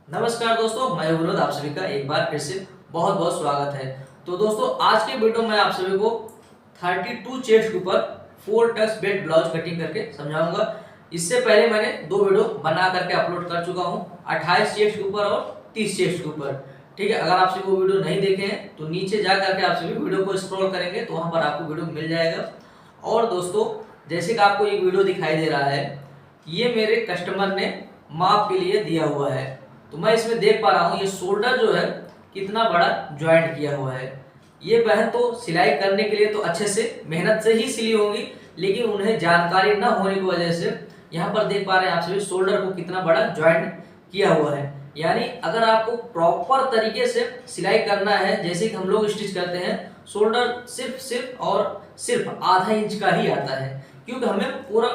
नमस्कार दोस्तों, मैं विनोद। आप सभी का एक बार फिर से बहुत बहुत स्वागत है। तो दोस्तों, आज के वीडियो में आप सभी को 32 चेस्ट के ऊपर 4 टक्स बेल्ट ब्लाउज कटिंग करके समझाऊंगा। इससे पहले मैंने 2 वीडियो बना करके अपलोड कर चुका हूं, 28 चेस्ट के ऊपर और 30 चेस्ट के ऊपर। ठीक है, अगर आप सभी वो वीडियो नहीं देखे हैं तो नीचे जा करके आप सभी वीडियो को स्क्रॉल करेंगे तो वहां पर आपको वीडियो मिल जाएगा। और दोस्तों, जैसे कि आपको एक वीडियो दिखाई दे रहा है, ये मेरे कस्टमर ने माप के लिए दिया हुआ है। तो मैं इसमें देख पा रहा हूँ ये शोल्डर जो है कितना बड़ा ज्वाइंट किया हुआ है। ये बहन तो सिलाई करने के लिए तो अच्छे से मेहनत से ही सिली होंगी, लेकिन उन्हें जानकारी न होने की वजह से यहाँ पर देख पा रहे हैं आप सभी शोल्डर को कितना बड़ा ज्वाइंट किया हुआ है। यानी अगर आपको प्रॉपर तरीके से सिलाई करना है, जैसे कि हम लोग स्टिच करते हैं, शोल्डर सिर्फ आधा इंच का ही आता है, क्योंकि हमें पूरा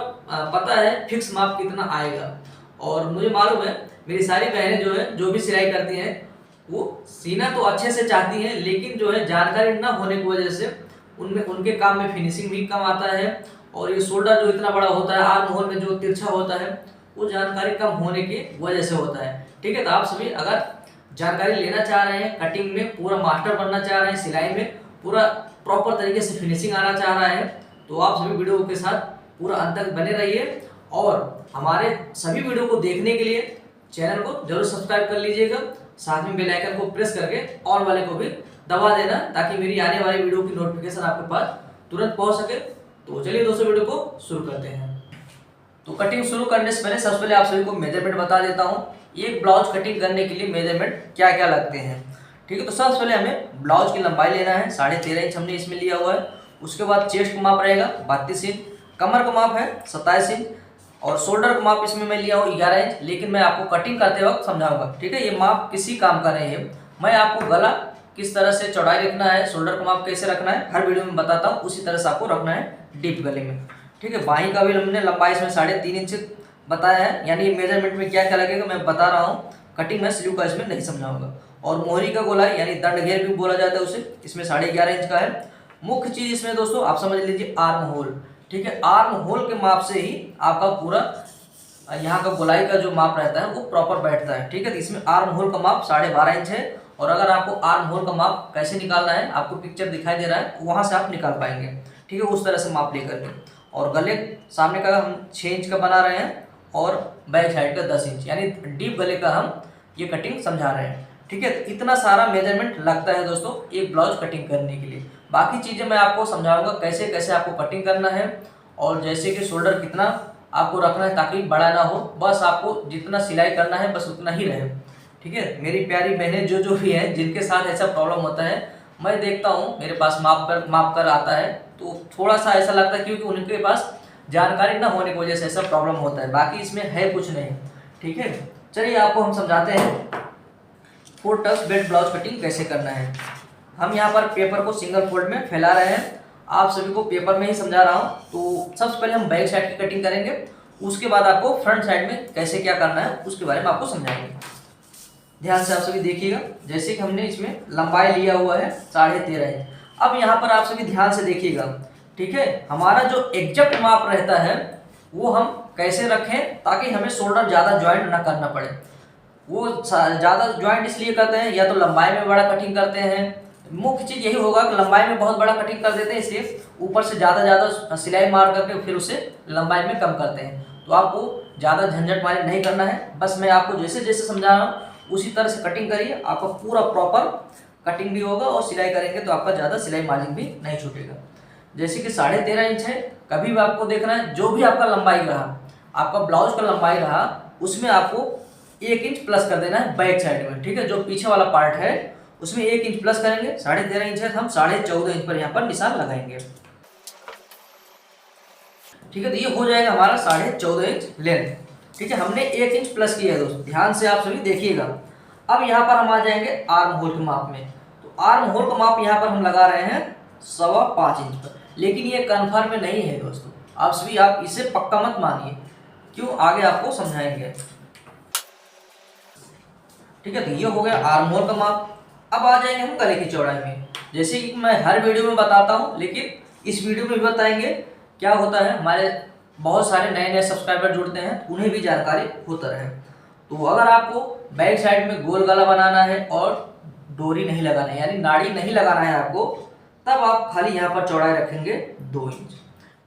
पता है फिक्स माप कितना आएगा। और मुझे मालूम है मेरी सारी बहनें जो भी सिलाई करती हैं वो सीना तो अच्छे से चाहती हैं, लेकिन जो है जानकारी ना होने की वजह से उनमें उनके काम में फिनिशिंग भी कम आता है। और ये शोल्डर जो इतना बड़ा होता है, आर्म होल में जो तिरछा होता है, वो जानकारी कम होने की वजह से होता है। ठीक है, तो आप सभी अगर जानकारी लेना चाह रहे हैं, कटिंग में पूरा मास्टर बनना चाह रहे हैं, सिलाई में पूरा प्रॉपर तरीके से फिनिशिंग आना चाह रहा है, तो आप सभी वीडियो के साथ पूरा अंत तक बने रहिए। और हमारे सभी वीडियो को देखने के लिए चैनल को जरूर सब्सक्राइब कर लीजिएगा, साथ में बेल आइकन को प्रेस करके ऑल वाले को भी दबा देना, ताकि मेरी आने वाली वीडियो की नोटिफिकेशन आपके पास तुरंत पहुंच सके। तो चलिए दोस्तों, वीडियो को शुरू करते हैं। तो कटिंग शुरू करने से पहले सबसे पहले आप सभी को मेजरमेंट बता देता हूँ। एक ब्लाउज कटिंग करने के लिए मेजरमेंट क्या क्या लगते हैं। ठीक है, तो सबसे पहले हमें ब्लाउज की लंबाई लेना है, 13.5 इंच हमने इसमें लिया हुआ है। उसके बाद चेस्ट का माप रहेगा 32 इंच, कमर का माप है 27 इंच, और शोल्डर का माप इसमें मैं लिया हूँ 11 इंच, लेकिन मैं आपको कटिंग करते वक्त समझाऊंगा। ठीक है, ये माप किसी काम का नहीं है। मैं आपको गला किस तरह से चौड़ाई रखना है, शोल्डर का माप कैसे रखना है, हर वीडियो में बताता हूँ, उसी तरह से आपको रखना है डीप गले में। ठीक है, बाहीं का भी हमने लंबाई इसमें 3.5 इंच बताया है, यानी मेजरमेंट में क्या क्या लगेगा मैं बता रहा हूँ, कटिंग में स्लीव का इसमें नहीं समझाऊंगा। और मोहरी का गोलाई यानी दंड घेर भी बोला जाता है उसे, इसमें 11.5 इंच का है। मुख्य चीज इसमें दोस्तों आप समझ लीजिए आर्म होल। ठीक है, आर्म होल के माप से ही आपका पूरा यहाँ का गोलाई का जो माप रहता है वो प्रॉपर बैठता है। ठीक है, तो इसमें आर्म होल का माप 12.5 इंच है। और अगर आपको आर्म होल का माप कैसे निकालना है, आपको पिक्चर दिखाई दे रहा है, वहां से आप निकाल पाएंगे। ठीक है, उस तरह से माप लेकर के। और गले सामने का हम 6 इंच का बना रहे हैं, और बैक साइड का 10 इंच, यानी डीप गले का हम ये कटिंग समझा रहे हैं। ठीक है, तो इतना सारा मेजरमेंट लगता है दोस्तों एक ब्लाउज कटिंग करने के लिए। बाकी चीज़ें मैं आपको समझाऊंगा कैसे कैसे आपको कटिंग करना है, और जैसे कि शोल्डर कितना आपको रखना है ताकि बड़ा ना हो, बस आपको जितना सिलाई करना है बस उतना ही रहे। ठीक है, मेरी प्यारी बहनें जो भी हैं जिनके साथ ऐसा प्रॉब्लम होता है, मैं देखता हूँ मेरे पास माप कर आता है तो थोड़ा सा ऐसा लगता है, क्योंकि उनके पास जानकारी ना होने की वजह से ऐसा प्रॉब्लम होता है, बाकी इसमें है कुछ नहीं। ठीक है, चलिए आपको हम समझाते हैं 4 टक्स बेल्ट ब्लाउज कटिंग कैसे करना है। हम यहाँ पर पेपर को सिंगल फोल्ड में फैला रहे हैं, आप सभी को पेपर में ही समझा रहा हूँ। तो सबसे पहले हम बैक साइड की कटिंग करेंगे, उसके बाद आपको फ्रंट साइड में कैसे क्या करना है उसके बारे में आपको समझाएंगे। ध्यान से आप सभी देखिएगा, जैसे कि हमने इसमें लंबाई लिया हुआ है 13.5 इंच। अब यहाँ पर आप सभी ध्यान से देखिएगा। ठीक है, हमारा जो एग्जैक्ट माप रहता है वो हम कैसे रखें ताकि हमें शोल्डर ज़्यादा ज्वाइंट ना करना पड़े। वो ज़्यादा ज्वाइंट इसलिए करते हैं, या तो लंबाई में बड़ा कटिंग करते हैं, मुख्य चीज़ यही होगा कि लंबाई में बहुत बड़ा कटिंग कर देते हैं, इसलिए ऊपर से ज़्यादा सिलाई मार करके फिर उसे लंबाई में कम करते हैं। तो आपको ज़्यादा झंझट मारे नहीं करना है, बस मैं आपको जैसे जैसे समझा रहा हूँ उसी तरह से कटिंग करिए, आपका पूरा प्रॉपर कटिंग भी होगा, और सिलाई करेंगे तो आपका ज़्यादा सिलाई मार्जिन भी नहीं छूटेगा। जैसे कि 13.5 इंच है, कभी भी आपको देखना है जो भी आपका लंबाई रहा, आपका ब्लाउज का लंबाई रहा, उसमें आपको 1 इंच प्लस कर देना है बैक साइड में। ठीक है, जो पीछे वाला पार्ट है उसमें 1 इंच प्लस करेंगे। 13.5 इंच है तो हम 14.5 इंच पर यहाँ पर निशान लगाएंगे। ठीक है, तो ये हो जाएगा हमारा 14.5 इंच लेंथ। ठीक है, हमने 1 इंच प्लस किया है दोस्तों, ध्यान से आप सभी देखिएगा। अब यहाँ पर हम आ जाएंगे आर्म होल के माप में। तो आर्म होल का माप यहाँ पर हम लगा रहे हैं 5.25 इंच पर, लेकिन ये कन्फर्म में नहीं है दोस्तों, आप सभी आप इसे पक्का मत मानिए, क्यों आगे आपको समझाएंगे। ठीक है, तो ये हो गया आर्म होल का माप। अब आ जाएंगे हम गले की चौड़ाई में, जैसे कि मैं हर वीडियो में बताता हूँ, लेकिन इस वीडियो में भी बताएंगे। क्या होता है, हमारे बहुत सारे नए नए सब्सक्राइबर जुड़ते हैं, उन्हें भी जानकारी होता रहे। तो अगर आपको बैक साइड में गोल गला बनाना है और डोरी नहीं लगाना है, यानी नाड़ी नहीं लगाना है आपको, तब आप खाली यहाँ पर चौड़ाई रखेंगे 2 इंच।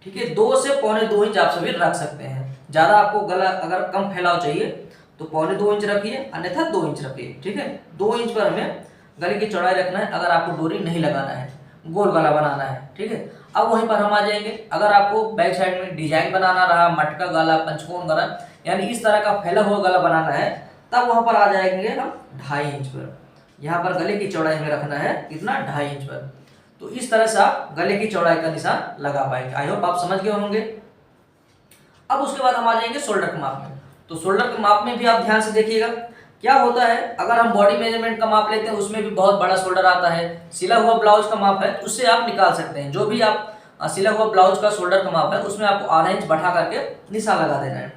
ठीक है, 2 से पौने 2 इंच आप सभी रख सकते हैं। ज़्यादा आपको गला अगर कम फैलाव चाहिए तो पौने 2 इंच रखिए, अन्यथा 2 इंच रखिए। ठीक है, 2 इंच पर हमें गले की चौड़ाई रखना है अगर आपको डोरी नहीं लगाना है, गोल गला बनाना है। ठीक है, अब वहीं पर हम आ जाएंगे। अगर आपको बैक साइड में डिजाइन बनाना रहा, मटका गला, पंचकोण गला, यानी इस तरह का फैला हुआ गला बनाना है, तब वहां पर आ जाएंगे हम 2.5 इंच पर। यहाँ पर गले की चौड़ाई हमें रखना है कितना, 2.5 इंच पर। तो इस तरह से आप गले की चौड़ाई का निशान लगा पाएंगे। आई होप आप समझ गए होंगे। अब उसके बाद हम आ जाएंगे शोल्डर के माप में। तो शोल्डर के माप में भी आप ध्यान से देखिएगा क्या होता है। अगर हम बॉडी मेजरमेंट का माप लेते हैं उसमें भी बहुत बड़ा शोल्डर आता है। सिला हुआ ब्लाउज का माप है उससे आप निकाल सकते हैं। जो भी आप सिला हुआ ब्लाउज का शोल्डर का माप है उसमें आपको आधा इंच बढ़ा करके निशान लगा देना है।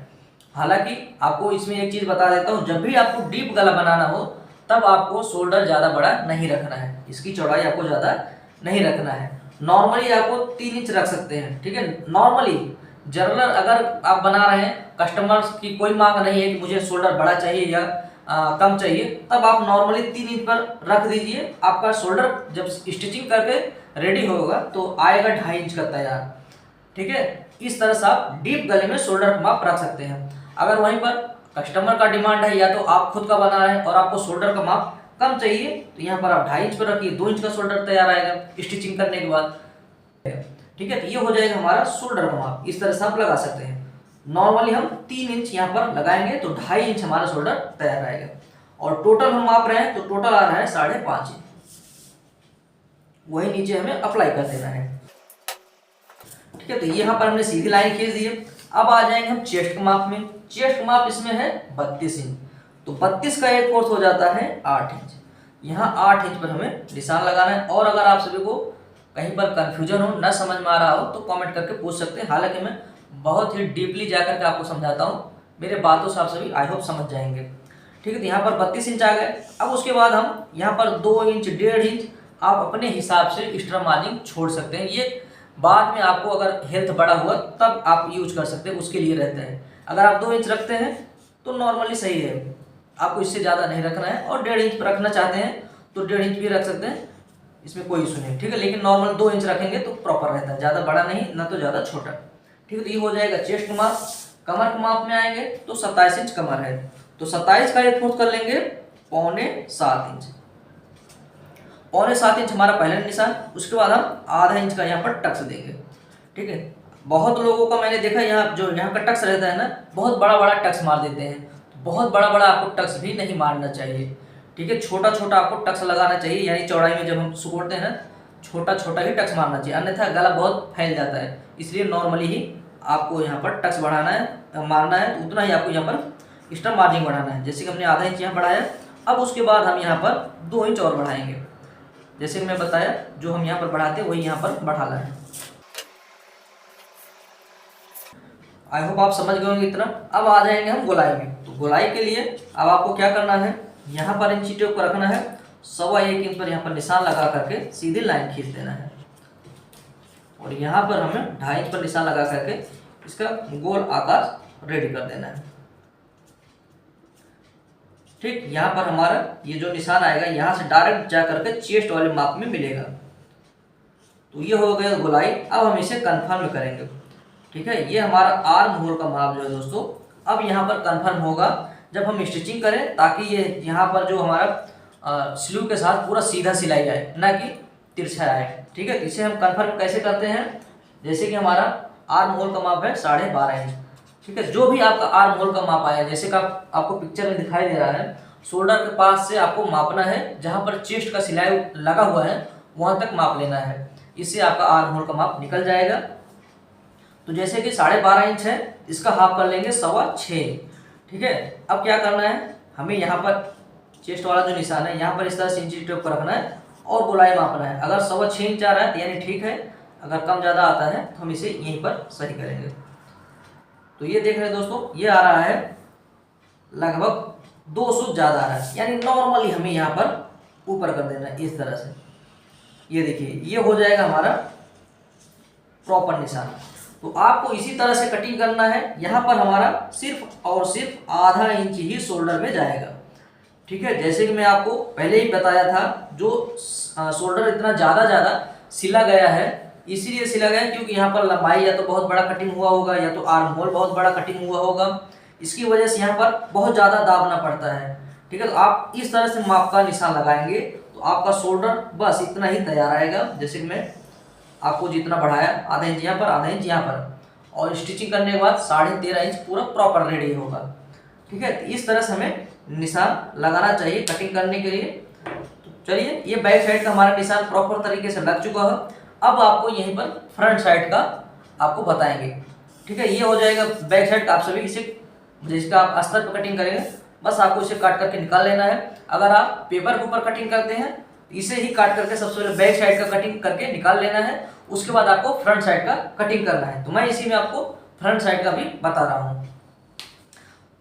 हालांकि आपको इसमें एक चीज बता देता हूँ, जब भी आपको डीप गला बनाना हो तब आपको शोल्डर ज्यादा बड़ा नहीं रखना है, इसकी चौड़ाई आपको ज्यादा नहीं रखना है। नॉर्मली आपको 3 इंच रख सकते हैं। ठीक है, नॉर्मली जनरल अगर आप बना रहे हैं, कस्टमर की कोई मांग नहीं है कि मुझे शोल्डर बड़ा चाहिए या कम चाहिए, तब आप नॉर्मली 3 इंच पर रख दीजिए। आपका शोल्डर जब स्टिचिंग करके रेडी होगा तो आएगा 2.5 इंच का तैयार। ठीक है, इस तरह से आप डीप गले में शोल्डर का माप रख सकते हैं। अगर वहीं पर कस्टमर का डिमांड है या तो आप खुद का बना रहे हैं और आपको शोल्डर का माप कम चाहिए, तो यहाँ पर आप 2.5 इंच पर रखिए, 2 इंच का शोल्डर तैयार आएगा स्टिचिंग करने के बाद। ठीक है, तो ये हो जाएगा हमारा शोल्डर का माप। इस तरह से आप लगा सकते हैं। नॉर्मली हम 3 इंच यहाँ पर लगाएंगे तो 2.5 इंच हमारा शोल्डर तैयार आएगा। और टोटल हम माप रहे हैं तो टोटल आ रहा है 5.5 इंच। वही नीचे हमें अप्लाई कर देना है। ठीक है, तो यहाँ पर हमने सीधी लाइन खींच दी है। अब आ जाएंगे हम चेस्ट के माप में। चेस्ट का माप इसमें है 32 इंच, तो 32 का 1/4 हो जाता है 8 इंच। यहाँ 8 इंच पर हमें निशान लगाना है। और अगर आप सभी को कहीं पर कंफ्यूजन हो, ना समझ में आ रहा हो, तो कमेंट करके पूछ सकते हैं। हालांकि मैं बहुत ही डीपली जाकर के आपको समझाता हूँ, मेरे बातों से आप सभी आई होप समझ जाएंगे। ठीक है, तो यहाँ पर 32 इंच आ गए। अब उसके बाद हम यहाँ पर 2 इंच 1.5 इंच आप अपने हिसाब से एक्स्ट्रा मार्जिन छोड़ सकते हैं। ये बाद में आपको अगर हेल्थ बड़ा हुआ तब आप यूज कर सकते हैं, उसके लिए रहता है। अगर आप 2 इंच रखते हैं तो नॉर्मली सही है, आपको इससे ज़्यादा नहीं रखना है। और 1.5 इंच पर रखना चाहते हैं तो 1.5 इंच भी रख सकते हैं, इसमें कोई इशू नहीं। ठीक है, लेकिन नॉर्मल 2 इंच रखेंगे तो प्रॉपर रहता है, ज़्यादा बड़ा नहीं ना तो ज़्यादा छोटा। ठीक है, तो ये हो जाएगा चेस्ट का माप। कमर के माप में आएंगे तो 27 इंच कमर है, तो 27 का 1/4 कर लेंगे 6.25 इंच। 6.25 इंच हमारा पहला निशान। उसके बाद हम आधा इंच का यहाँ पर टक्स देंगे। ठीक है, बहुत लोगों का मैंने देखा यहाँ जो यहाँ का टक्स रहता है ना, बहुत बड़ा बड़ा टक्स मार देते हैं। तो बहुत बड़ा बड़ा आपको टक्स भी नहीं मारना चाहिए। ठीक है, छोटा छोटा आपको टक्स लगाना चाहिए, यानी चौड़ाई में जब हम सुकोड़ते हैं छोटा छोटा ही टक्स मारना चाहिए, अन्यथा गला बहुत फैल जाता है। इसलिए नॉर्मली ही आपको यहाँ पर टक्स बढ़ाना है, मारना है, तो उतना ही आपको यहाँ पर एक्स्ट्रा मार्जिन बढ़ाना है। जैसे कि हमने आधा इंच यहाँ बढ़ाया, अब उसके बाद हम यहाँ पर 2 इंच और बढ़ाएंगे। जैसे कि मैं बताया, जो हम यहाँ पर बढ़ाते हैं वही यहाँ पर बढ़ाना है। आई होप आप समझ गए होंगे इतना। अब आ जाएंगे हम गोलाई में। तो गोलाई के लिए अब आपको क्या करना है, यहाँ पर इंची टेप को रखना है, 1.25 इंच पर यहाँ पर निशान लगा करके सीधी लाइन खींच देना है। और यहाँ पर हमें 2.5 इंच पर निशान लगा करके इसका गोल आकार रेडी कर देना है। ठीक, यहाँ पर हमारा ये जो निशान आएगा यहाँ से डायरेक्ट जा करके चेस्ट वाले माप में मिलेगा। तो ये हो गया गोलाई। अब हम इसे कंफर्म करेंगे। ठीक है, ये हमारा आर्म होल का माप जो है दोस्तों, अब यहाँ पर कंफर्म होगा जब हम स्टिचिंग करें, ताकि ये यहाँ पर जो हमारा स्लीव के साथ पूरा सीधा सिलाई जाए, ना कि तिरछा आए। ठीक है, इसे हम कंफर्म कैसे करते हैं, जैसे कि हमारा आर्म होल का माप है 12.5 इंच। ठीक है, जो भी आपका आर्म होल का माप आया, जैसे कि आपको पिक्चर में दिखाई दे रहा है, शोल्डर के पास से आपको मापना है, जहाँ पर चेस्ट का सिलाई लगा हुआ है वहाँ तक माप लेना है। इससे आपका आर्म होल का माप निकल जाएगा। तो जैसे कि 12.5 इंच है, इसका हाफ कर लेंगे 6.25। ठीक है, अब क्या करना है, हमें यहाँ पर चेस्ट वाला जो निशान है यहाँ पर इस तरह से इंची टेप पर रखना है और गोलाई मापना है। अगर 6.25 इंच आ रहा है तो यानी ठीक है, अगर कम ज़्यादा आता है तो हम इसे यहीं पर सही करेंगे। तो ये देख रहे हैं दोस्तों, ये आ रहा है लगभग 200 ज़्यादा आ रहा है, यानी नॉर्मली हमें यहाँ पर ऊपर कर देना है इस तरह से। ये देखिए, ये हो जाएगा हमारा प्रॉपर निशान। तो आपको इसी तरह से कटिंग करना है। यहाँ पर हमारा सिर्फ और सिर्फ आधा इंच ही शोल्डर में जाएगा। ठीक है, जैसे कि मैं आपको पहले ही बताया था, जो शोल्डर इतना ज़्यादा सिला गया है, इसीलिए सिला गया है क्योंकि यहाँ पर लंबाई या तो बहुत बड़ा कटिंग हुआ होगा या तो आर्म होल बहुत बड़ा कटिंग हुआ होगा, इसकी वजह से यहाँ पर बहुत ज़्यादा दाबना पड़ता है। ठीक है, तो आप इस तरह से माप का निशान लगाएंगे तो आपका शोल्डर बस इतना ही तैयार आएगा। जैसे कि मैं आपको जितना बढ़ाया, आधा इंच यहाँ पर, आधा इंच यहाँ पर, और स्टिचिंग करने के बाद 13.5 इंच पूरा प्रॉपर रेडी होगा। ठीक है, तो इस तरह से हमें निशान लगाना चाहिए कटिंग करने के लिए। तो चलिए, ये बैक साइड का हमारा निशान प्रॉपर तरीके से लग चुका है। अब आपको यहीं पर फ्रंट साइड का आपको बताएंगे। ठीक है, ये हो जाएगा बैक साइड का। आप सभी इसे जिसका आप अस्तर पर कटिंग करेंगे, बस आपको इसे काट करके निकाल लेना है। अगर आप पेपर के ऊपर कटिंग करते हैं, इसे ही काट करके सबसे पहले बैक साइड का कटिंग करके निकाल लेना है। उसके बाद आपको फ्रंट साइड का कटिंग करना है। तो मैं इसी में आपको फ्रंट साइड का भी बता रहा हूँ।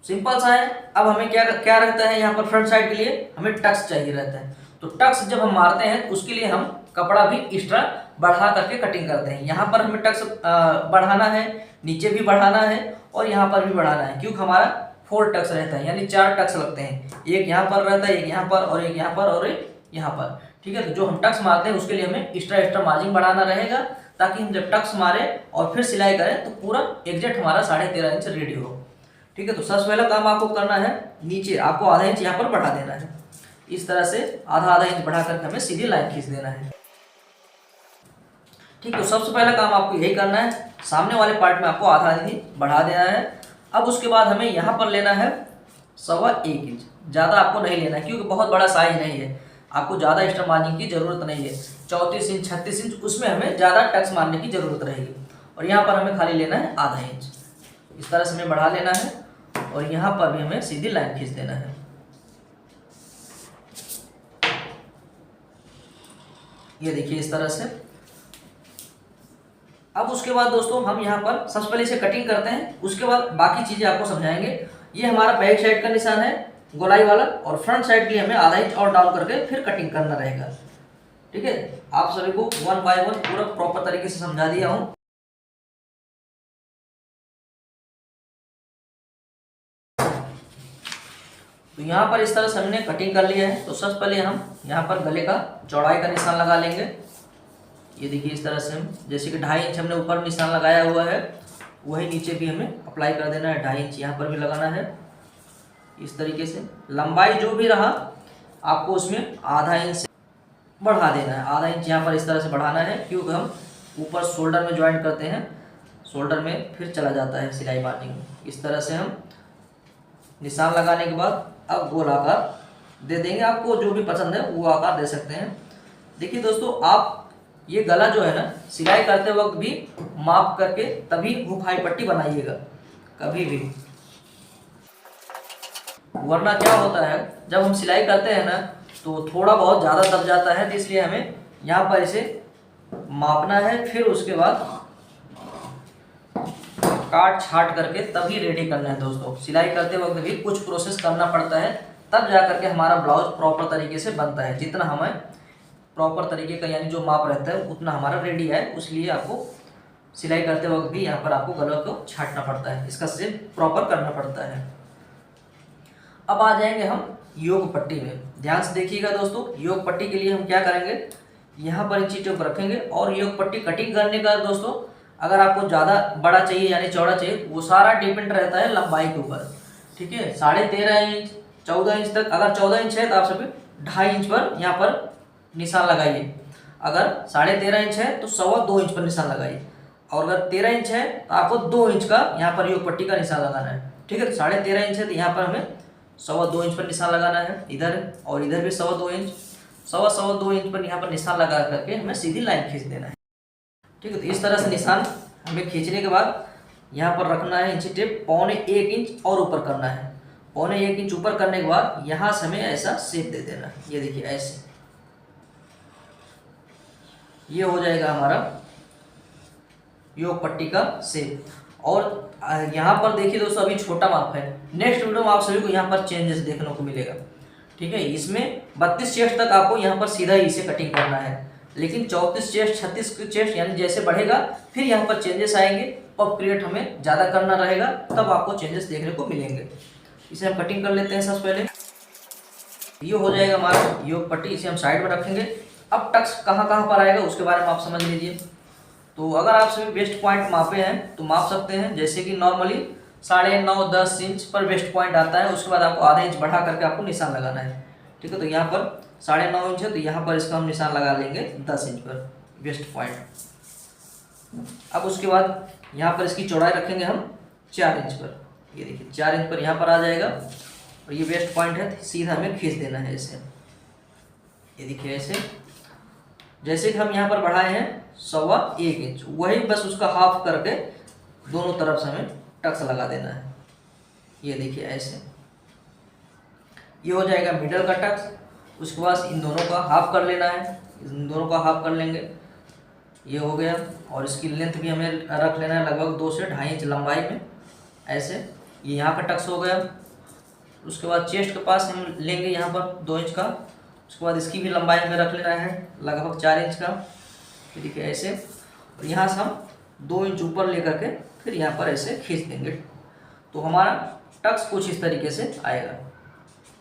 सिंपल सा है। अब हमें क्या क्या रहता है, यहाँ पर फ्रंट साइड के लिए हमें टक्स चाहिए रहता है। तो टक्स जब हम मारते हैं तो उसके लिए हम कपड़ा भी एक्स्ट्रा बढ़ा करके कटिंग करते हैं। यहाँ पर हमें टक्स बढ़ाना है, नीचे भी बढ़ाना है और यहाँ पर भी बढ़ाना है, क्योंकि हमारा 4 टक्स रहता है, यानी 4 टक्स लगते हैं। एक यहाँ पर रहता है, एक यहाँ पर, और एक यहाँ पर, और एक यहाँ पर। ठीक है, तो जो हम टक्स मारते हैं उसके लिए हमें एक्स्ट्रा मार्जिन बढ़ाना रहेगा, ताकि हम जब टक्स मारे और फिर सिलाई करें तो पूरा एग्जैक्ट हमारा 13.5 इंच रेडी हो। ठीक है, तो सबसे पहला काम आपको करना है, नीचे आपको आधा इंच यहाँ पर बढ़ा देना है। इस तरह से आधा इंच बढ़ा करके हमें सीधी लाइन खींच देना है। ठीक है, तो सबसे पहला काम आपको यही करना है, सामने वाले पार्ट में आपको आधा इंच बढ़ा देना है। अब उसके बाद हमें यहाँ पर लेना है 1.25 इंच। ज़्यादा आपको नहीं लेना है क्योंकि बहुत बड़ा साइज नहीं है, आपको ज़्यादा एक्स्ट्रा मार्जिन की ज़रूरत नहीं है। 34 इंच 36 इंच उसमें हमें ज़्यादा टक्स मारने की ज़रूरत रहेगी। और यहाँ पर हमें खाली लेना है आधा इंच। इस तरह से हमें बढ़ा लेना है और यहाँ पर भी हमें सीधी लाइन खींच देना है। ये देखिए इस तरह से। अब उसके बाद दोस्तों हम यहाँ पर सबसे पहले इसे कटिंग करते हैं, उसके बाद बाकी चीज़ें आपको समझाएंगे। ये हमारा बैक साइड का निशान है गोलाई वाला, और फ्रंट साइड के लिए हमें आधा इंच और डाउन करके फिर कटिंग करना रहेगा। ठीक है, आप सभी को 1 बाय 1 पूरा प्रॉपर तरीके से समझा दिया हूँ। तो यहाँ पर इस तरह से हमने कटिंग कर लिया है। तो सबसे पहले हम यहाँ पर गले का चौड़ाई का निशान लगा लेंगे। ये देखिए इस तरह से हम, जैसे कि 2.5 इंच हमने ऊपर निशान लगाया हुआ है, वही नीचे भी हमें अप्लाई कर देना है। 2.5 इंच यहाँ पर भी लगाना है। इस तरीके से लंबाई जो भी रहा आपको उसमें आधा इंच से बढ़ा देना है। आधा इंच यहाँ पर इस तरह से बढ़ाना है, क्योंकि हम ऊपर शोल्डर में ज्वाइंट करते हैं, शोल्डर में फिर चला जाता है सिलाई मार्जिन। इस तरह से हम निशान लगाने के बाद अब गोल आकार दे देंगे। आपको जो भी पसंद है वो आकार दे सकते हैं। देखिए दोस्तों, आप ये गला जो है ना, सिलाई करते वक्त भी माप करके तभी हुफाई पट्टी बनाइएगा कभी भी, वरना क्या होता है जब हम सिलाई करते हैं ना तो थोड़ा बहुत ज़्यादा दब जाता है। तो इसलिए हमें यहाँ पर इसे मापना है, फिर उसके बाद काट छाट करके तभी रेडी करना है। दोस्तों, सिलाई करते वक्त भी कुछ प्रोसेस करना पड़ता है, तब जा करके हमारा ब्लाउज प्रॉपर तरीके से बनता है। जितना हमें प्रॉपर तरीके का यानी जो माप रहता है उतना हमारा रेडी है, इसलिए आपको सिलाई करते वक्त भी यहाँ पर आपको गला को छाटना पड़ता है, इसका शेप प्रॉपर करना पड़ता है। अब आ जाएंगे हम योग पट्टी में। ध्यान से देखिएगा दोस्तों, योग पट्टी के लिए हम क्या करेंगे, यहाँ पर इंची टेप रखेंगे और योग पट्टी कटिंग करने का दोस्तों, अगर आपको ज़्यादा बड़ा चाहिए यानी चौड़ा चाहिए, वो सारा डिपेंड रहता है लंबाई के ऊपर। ठीक है, 13.5 इंच 14 इंच तक, अगर 14 इंच है तो आप सभी 2.5 इंच पर यहाँ पर निशान लगाइए। अगर 13.5 इंच है तो 2.25 इंच पर निशान लगाइए, और अगर 13 इंच है तो आपको 2 इंच का यहाँ पर योग पट्टी का निशान लगाना है। ठीक है, तो 13.5 इंच है तो यहाँ पर हमें 2.25 इंच पर निशान लगाना है इधर, और इधर भी 2.25 इंच, 2.25 इंच पर यहाँ पर निशान लगा करके हमें सीधी लाइन खींच देना है। ठीक है, तो इस तरह से निशान हमें खींचने के बाद यहाँ पर रखना है इंची टेप 1.25 इंच और ऊपर करना है। 1.25 इंच ऊपर करने के बाद यहाँ से हमें ऐसा शेप दे देना है। ये देखिए ऐसे, ये हो जाएगा हमारा योग पट्टी का शेप। और यहाँ पर देखिए दोस्तों, अभी छोटा माप है, नेक्स्ट वीडियो में आप सभी को यहाँ पर चेंजेस देखने को मिलेगा। ठीक है, इसमें 32 चेस्ट तक आपको यहाँ पर सीधा ही इसे कटिंग करना है, लेकिन 34 चेस्ट 36 चेस्ट यानी जैसे बढ़ेगा फिर यहाँ पर चेंजेस आएंगे। ऑफ क्रिएट हमें ज़्यादा करना रहेगा, तब आपको चेंजेस देखने को मिलेंगे। इसे हम कटिंग कर लेते हैं सबसे पहले। ये हो जाएगा हमारा योग पट्टी, इसे हम साइड में रखेंगे। अब टक्स कहाँ कहाँ पर आएगा उसके बारे में आप समझ लीजिए। तो अगर आप सभी वेस्ट पॉइंट मापे हैं तो माप सकते हैं, जैसे कि नॉर्मली 9.5-10 इंच पर वेस्ट पॉइंट आता है। उसके बाद आपको आधा इंच बढ़ा करके आपको निशान लगाना है, ठीक है। तो यहाँ पर 9.5 इंच है, तो यहाँ पर इसका हम निशान लगा लेंगे 10 इंच पर वेस्ट पॉइंट। अब उसके बाद यहाँ पर इसकी चौड़ाई रखेंगे हम 4 इंच पर। ये देखिए 4 इंच पर यहाँ पर आ जाएगा, और ये वेस्ट पॉइंट है, सीधा हमें खींच देना है इसे। ये देखिए ऐसे, जैसे कि हम यहाँ पर बढ़ाए हैं 1.25 इंच, वही बस उसका हाफ करके दोनों तरफ से हमें टक्स लगा देना है। ये देखिए ऐसे, ये हो जाएगा मिडल का टक्स। उसके बाद इन दोनों का हाफ कर लेना है, इन दोनों का हाफ कर लेंगे, ये हो गया। और इसकी लेंथ भी हमें रख लेना है लगभग 2 से 2.5 इंच लंबाई में, ऐसे। ये यहाँ का टक्स हो गया। उसके बाद चेस्ट के पास हम लेंगे यहाँ पर 2 इंच का। उसके बाद इसकी भी लंबाई हमें रख लेना है लगभग 4 इंच का, ठीक है ऐसे। और यहाँ से हम 2 इंच ऊपर लेकर के फिर यहाँ पर ऐसे खींच देंगे, तो हमारा टक्स कुछ इस तरीके से आएगा।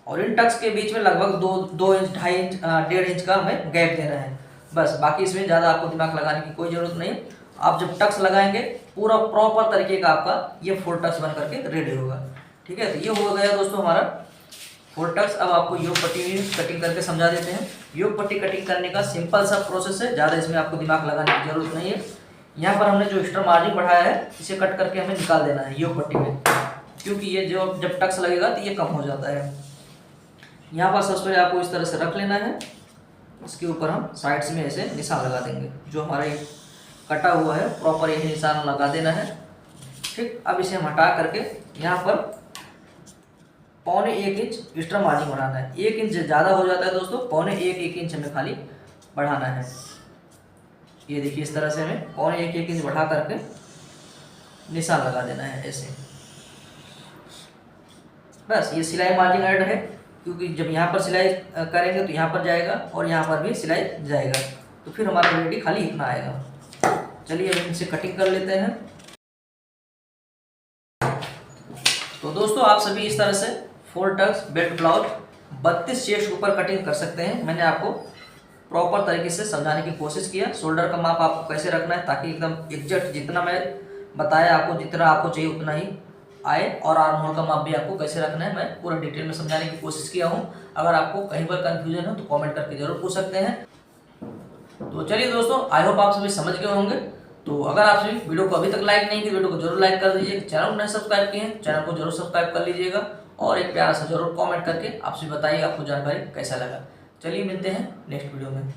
और इन टक्स के बीच में लगभग 2 इंच 2.5 इंच 1.5 इंच का हमें गैप देना है बस। बाकी इसमें ज़्यादा आपको दिमाग लगाने की कोई ज़रूरत नहीं। आप जब टक्स लगाएंगे पूरा प्रॉपर तरीके का आपका ये 4 टक्स बन करके रेडी होगा, ठीक है। तो ये हो गया दोस्तों हमारा 4 टक्स। अब आपको योग पट्टी कटिंग करके समझा देते हैं। योग पट्टी कटिंग करने का सिंपल सा प्रोसेस है, ज़्यादा इसमें आपको दिमाग लगाने की जरूरत नहीं है। यहाँ पर हमने जो एक्स्ट्रा मार्जिन बढ़ाया है इसे कट करके हमें निकाल देना है योग पट्टी में, क्योंकि ये जो जब टक्स लगेगा तो ये कम हो जाता है। यहाँ पर सबसे पहले आपको इस तरह से रख लेना है, इसके ऊपर हम साइड्स में ऐसे निशान लगा देंगे। जो हमारा ये कटा हुआ है प्रॉपर यही निशान लगा देना है, ठीक। अब इसे हम हटा करके यहाँ पर 1.25 इंच एक्स्ट्रा मार्जिन बढ़ाना है। 1 इंच ज़्यादा हो जाता है दोस्तों, 1.25 इंच हमें खाली बढ़ाना है। ये देखिए इस तरह से हमें 1.25 इंच बढ़ा करके निशान लगा देना है ऐसे, बस। ये सिलाई मार्जिन ऐड है, क्योंकि जब यहाँ पर सिलाई करेंगे तो यहाँ पर जाएगा और यहाँ पर भी सिलाई जाएगा, तो फिर हमारा रेडी खाली इतना आएगा। चलिए अब इनसे कटिंग कर लेते हैं। तो दोस्तों आप सभी इस तरह से 4 टक्स बेल्ट ब्लाउज 32 चेस्ट के ऊपर कटिंग कर सकते हैं। मैंने आपको प्रॉपर तरीके से समझाने की कोशिश किया। शोल्डर का माप आपको कैसे रखना है ताकि एकदम एग्जैक्ट जितना मैं बताया आपको, जितना आपको चाहिए उतना ही आए। और आर्म होल का माप भी आपको कैसे रखना है मैं पूरा डिटेल में समझाने की कोशिश किया हूँ। अगर आपको कहीं पर कंफ्यूजन हो तो कमेंट करके जरूर पूछ सकते हैं। तो चलिए दोस्तों, आई होप आप सभी समझ गए होंगे। तो अगर आप सभी वीडियो को अभी तक लाइक नहीं किए, वीडियो को जरूर लाइक कर दीजिए। चैनल को नहीं सब्सक्राइब किए हैं, चैनल को जरूर सब्सक्राइब कर लीजिएगा, और एक प्यारा सा जरूर कमेंट करके आप सभी बताइए आपको जानकारी कैसा लगा। चलिए मिलते हैं नेक्स्ट वीडियो में।